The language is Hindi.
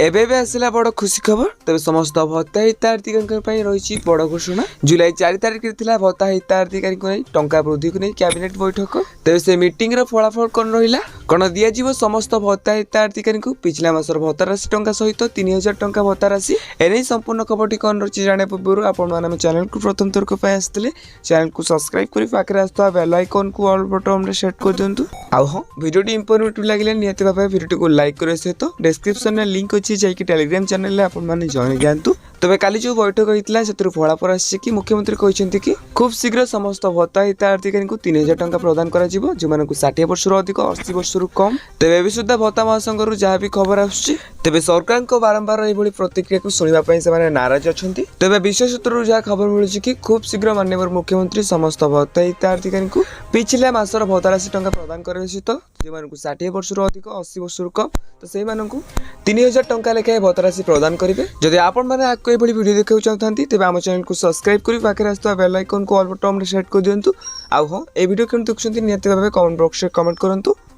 एबे आसला बड़ खुशी खबर तेज समस्त भत्ता हिताधिकारी रही बड़ घोषणा जुलाई 4 तारिख में भत्ता हिताधिकारी को नहीं टंका वृद्धि को नहीं कैबिनेट बैठक तेज से मीटिंग फलाफल कौन रहा कौन दिज्व समस्त भत्ता हिताधिकारी को पिछला मासर भत्ता राशि टंका सहित 3000 टंका भत्ता राशि एने संपूर्ण खबर कौन रही जाने पूर्व आप चैनल को प्रथम थरक आसते चैनल को सब्सक्राइब कर पाखे आसुवा बेल आइकन को ऑल बटन में सेट कर दिंतु आउ हाँ वीडियो इंफॉर्मेटिव लगे निहत भाव वीडियो को लाइक करने सहित डिस्क्रिप्शन में लिंक अच्छी जाकि टेलीग्राम चैनल में आपने जॉइन जातु तबे काली जो बैठक होता से फलाफल आसी कि मुख्यमंत्री कहते कि खूब शीघ्र समस्त भत्ता हिताधिकारी को 3000 टंका प्रदान कर जो 60 वर्ष अधिक 80 वर्ष कम तेज सुधा भत्ता महासंघ जहाँ भी खबर आसुच्छी तेज सरकार को बारंबार यह प्रतिक्रिया को शुणापी से नाराज अच्छा तेज विशेष सूत्र जहाँ खबर मिलूँ कि खूब शीघ्र माननीय मुख्यमंत्री समस्त भत्ता हिताधिकारी को पिछले मासर भत्ता राशि टंका प्रदान कर सहित जो 60 वर्ष अधिक 80 वर्ष कम तो से 3000 टंका लेखाएं भत्ता राशि प्रदान करेंगे जदि आपण मैंने आपको ये वीडियो देखा चाहते तेज आम चैनल को सब्सक्राइब कर पाखे आसुवा बेल आइकन को ऑल बटन में सेट कर दिंतु आउ हाँ ये वीडियो क्यों देखुं निहत भाव कमेंट बॉक्स में कमेंट करूँ।